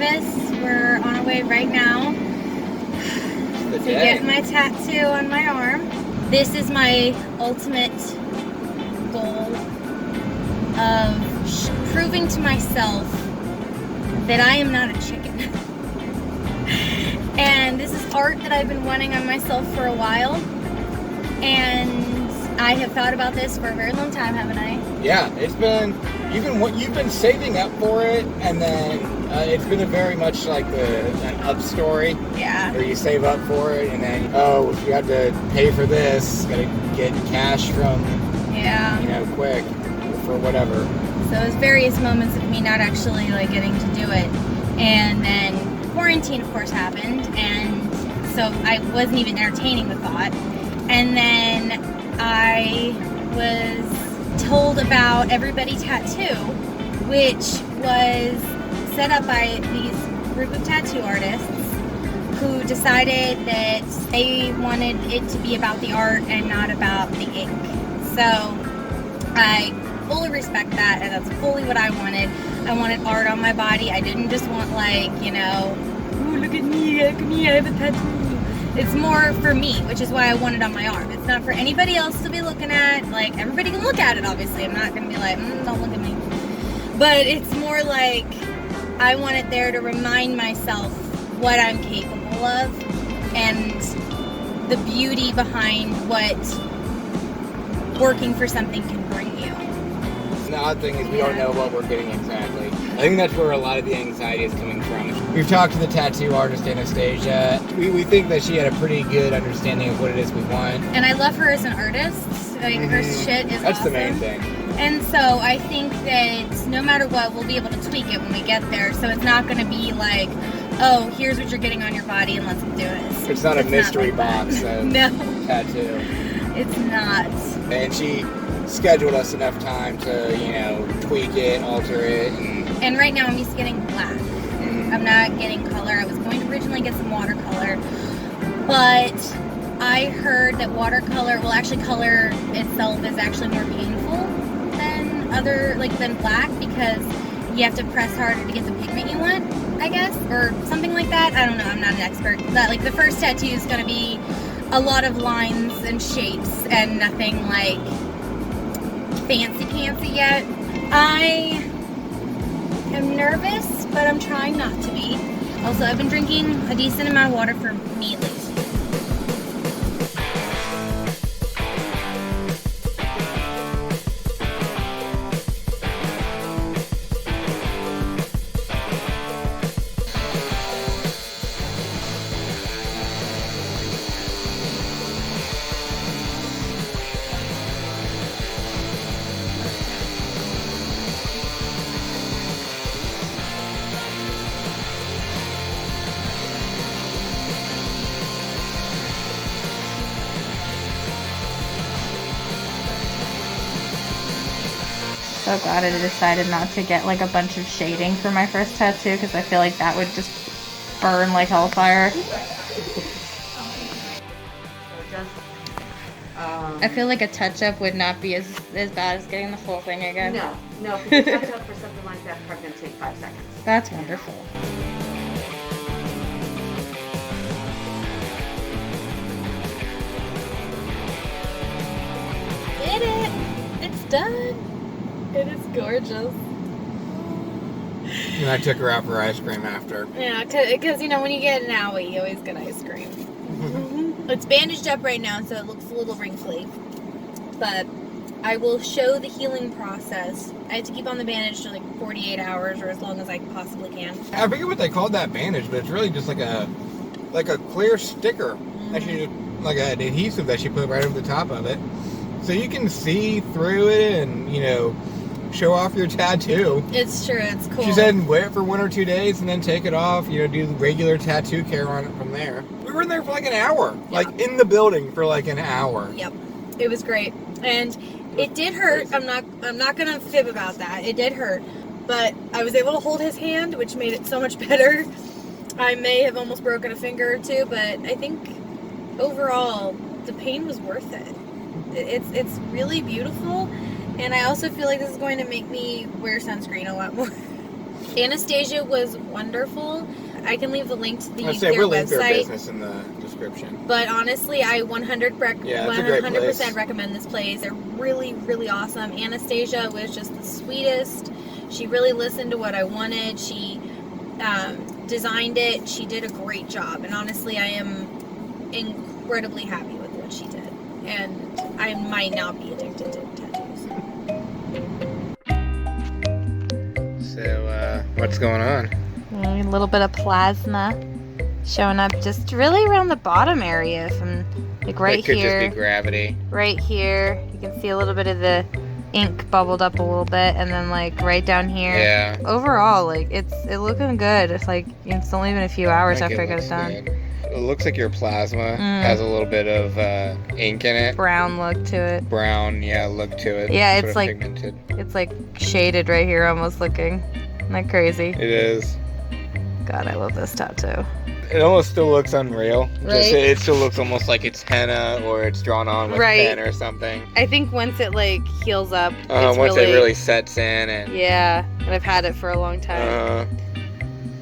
nervous. We're on our way right now to get my tattoo on my arm. This is my ultimate goal of proving to myself that I am not a chicken. And this is art that I've been wanting on myself for a while. And I have thought about this for a very long time, haven't I? Yeah, it's been, you've been saving up for it, and then it's been a very much like an up story. Yeah. Where you save up for it, and then, you have to pay for this, gotta get cash from, quick, for whatever. So there's various moments of me not actually like getting to do it. And then quarantine, of course, happened, and so I wasn't even entertaining the thought. And then I was told about Everybody Tattoo, which was set up by these group of tattoo artists who decided that they wanted it to be about the art and not about the ink. So I fully respect that, and that's fully what I wanted. I wanted art on my body. I didn't just want ooh, look at me, I have a tattoo. It's more for me, which is why I want it on my arm. It's not for anybody else to be looking at. Like, everybody can look at it, obviously. I'm not going to be like, don't look at me. But it's more like I want it there to remind myself what I'm capable of and the beauty behind what working for something can bring you. The odd thing is we don't know what we're getting exactly. I think that's where a lot of the anxiety is coming from. We've talked to the tattoo artist, Anastasia. We think that she had a pretty good understanding of what it is we want. And I love her as an artist. Like, her shit is That's awesome. the main thing. And so I think that no matter what, we'll be able to tweak it when we get there. So it's not going to be like, oh, here's what you're getting on your body and let's do it. It's not a mystery box of tattoo. It's not. And she scheduled us enough time to, tweak it, alter it. And right now I'm used to getting black. I'm not getting color. I was going to originally get some watercolor, but I heard that watercolor, color itself is actually more painful than black, because you have to press harder to get the pigment you want, I guess, or something like that. I don't know. I'm not an expert. But the first tattoo is going to be a lot of lines and shapes and nothing like fancy yet. I am nervous, but I'm trying not to be. Also, I've been drinking a decent amount of water for me at least. So glad I decided not to get a bunch of shading for my first tattoo, because I feel like that would just burn like hellfire. I feel like a touch-up would not be as bad as getting the full thing again. No, because a touch-up for something like that is probably going to take 5 seconds. That's wonderful. Did it! It's done! It is gorgeous. And I took her out for ice cream after. Yeah, because, when you get an owie, you always get ice cream. It's bandaged up right now, so it looks a little wrinkly. But I will show the healing process. I have to keep on the bandage for 48 hours or as long as I possibly can. I forget what they called that bandage, but it's really just like a clear sticker. That she just, like an adhesive that she put right over the top of it. So you can see through it and, show off your tattoo. It's true, it's cool. She said wear it for 1 or 2 days and then take it off, do regular tattoo care on it from there. We were in there for an hour. Yeah. In the building for an hour. Yep. It was great. And it did hurt. I'm not gonna fib about that. It did hurt. But I was able to hold his hand, which made it so much better. I may have almost broken a finger or two, but I think overall the pain was worth it. It's really beautiful. And I also feel like this is going to make me wear sunscreen a lot more. Anastasia was wonderful. I can leave the link to Let's their say we'll link their website. business in the description. But honestly, I 100% recommend this place. They're really, really awesome. Anastasia was just the sweetest. She really listened to what I wanted. She designed it. She did a great job. And honestly, I am incredibly happy with what she did. And I might now be addicted to tattoos. So, what's going on? A little bit of plasma showing up just really around the bottom area from like right It could here. just be gravity. Right here. You can see a little bit of the ink bubbled up a little bit, and then like right down here. Yeah. Overall, like it's looking good. It's like it's only been a few hours think after I got looks it done. good. It looks like your plasma has a little bit of ink in it. Brown look to it. Brown, yeah, look to it. Yeah, Sort it's of like pigmented. it's like shaded right here, almost looking. Isn't that crazy? It is. God, I love this tattoo. It almost still looks unreal. Right? It still looks almost like it's henna or it's drawn on with Right. pen or something. I think once it like heals up, Once it really sets in and yeah, and I've had it for a long time.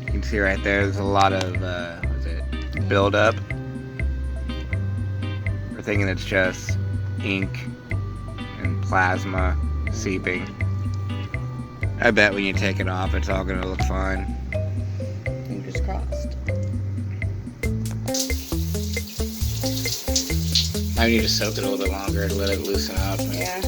you can see right there's a lot of build up. We're thinking it's just ink and plasma seeping. I bet when you take it off, it's all gonna look fine. Fingers crossed. I need to soak it a little bit longer to let it loosen up. Yeah.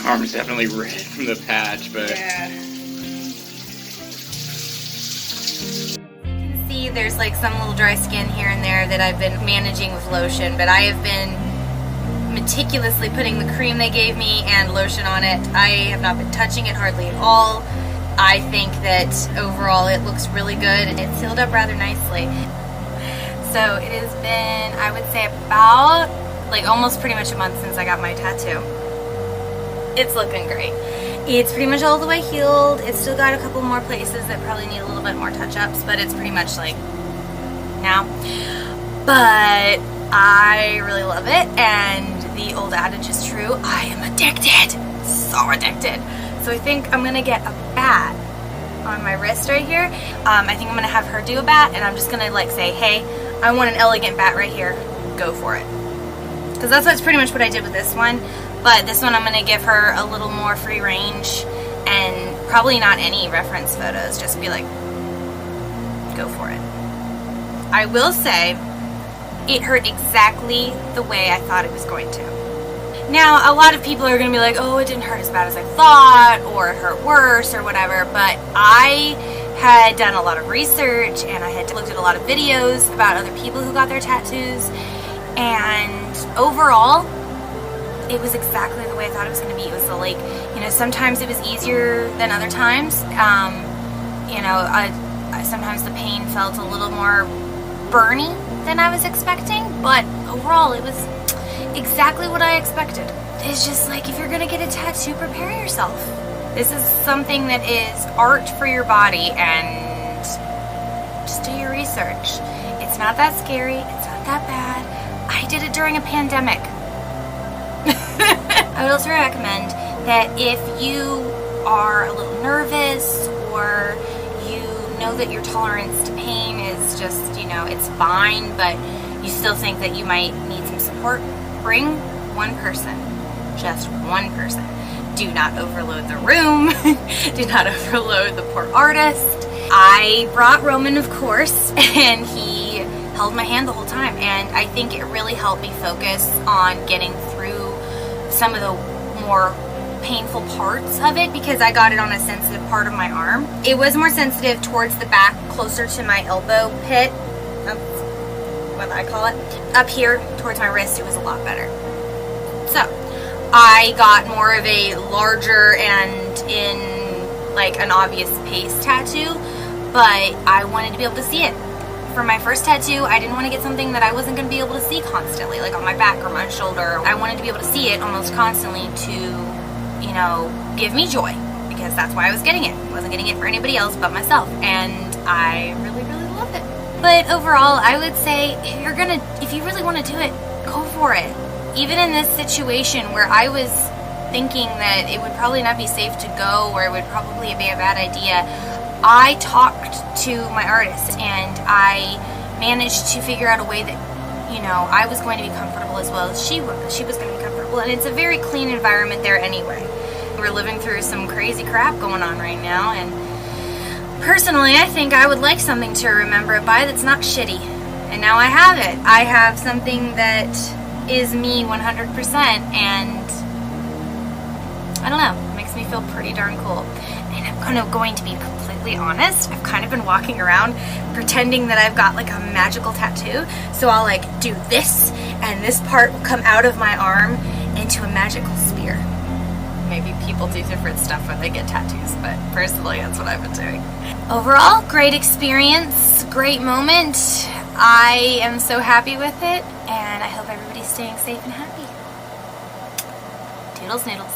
Arm's definitely red from the patch, but Yeah. You can see there's like some little dry skin here and there that I've been managing with lotion, but I have been meticulously putting the cream they gave me and lotion on it. I have not been touching it hardly at all. I think that overall it looks really good and it's healed up rather nicely. So it has been, I would say, about like almost pretty much a month since I got my tattoo. It's looking great. It's pretty much all the way healed. It's still got a couple more places that probably need a little bit more touch-ups, but it's pretty much like now. But I really love it, and the old adage is true. I am addicted. So addicted. So I think I'm gonna get a bat on my wrist right here. I think I'm gonna have her do a bat, and I'm just gonna like say, hey, I want an elegant bat right here. Go for it. Because that's pretty much what I did with this one. But this one I'm going to give her a little more free range and probably not any reference photos. Just be like, go for it. I will say, it hurt exactly the way I thought it was going to. Now, a lot of people are going to be like, oh, it didn't hurt as bad as I thought, or it hurt worse, or whatever. But I had done a lot of research, and I had looked at a lot of videos about other people who got their tattoos. And overall, it was exactly the way I thought it was going to be. It was like, you know, sometimes it was easier than other times. You know, sometimes the pain felt a little more burny than I was expecting, but overall it was exactly what I expected. It's just like, if you're going to get a tattoo, prepare yourself. This is something that is art for your body, and just do your research. It's not that scary. It's not that bad. I did it during a pandemic. I would also recommend that if you are a little nervous, or you know that your tolerance to pain is just, you know, it's fine, but you still think that you might need some support, bring one person. Just one person. Do not overload the room. Do not overload the poor artist. I brought Roman, of course, and he held my hand the whole time, and I think it really helped me focus on getting through some of the more painful parts of it, because I got it on a sensitive part of my arm. It was more sensitive towards the back, closer to my elbow pit. what I call it. Up here towards my wrist, it was a lot better. So I got more of a larger and in like an obvious face tattoo, but I wanted to be able to see it. For my first tattoo, I didn't want to get something that I wasn't going to be able to see constantly, like on my back or my shoulder. I wanted to be able to see it almost constantly to, you know, give me joy, because that's why I was getting it. I wasn't getting it for anybody else but myself, and I really, really loved it. But overall, I would say if you really want to do it, go for it. Even in this situation where I was thinking that it would probably not be safe to go, or it would probably be a bad idea, I talked to my artist and I managed to figure out a way that, you know, I was going to be comfortable as well as she was. She was going to be comfortable, and it's a very clean environment there anyway. We're living through some crazy crap going on right now, and personally, I think I would like something to remember it by that's not shitty. And now I have it. I have something that is me 100%, and I don't know, it makes me feel pretty darn cool. And I'm going to be completely honest, I've kind of been walking around pretending that I've got like a magical tattoo. So I'll like do this, and this part will come out of my arm into a magical spear. Maybe people do different stuff when they get tattoos, but personally that's what I've been doing. Overall, great experience, great moment. I am so happy with it, and I hope everybody's staying safe and happy. Toodles noodles.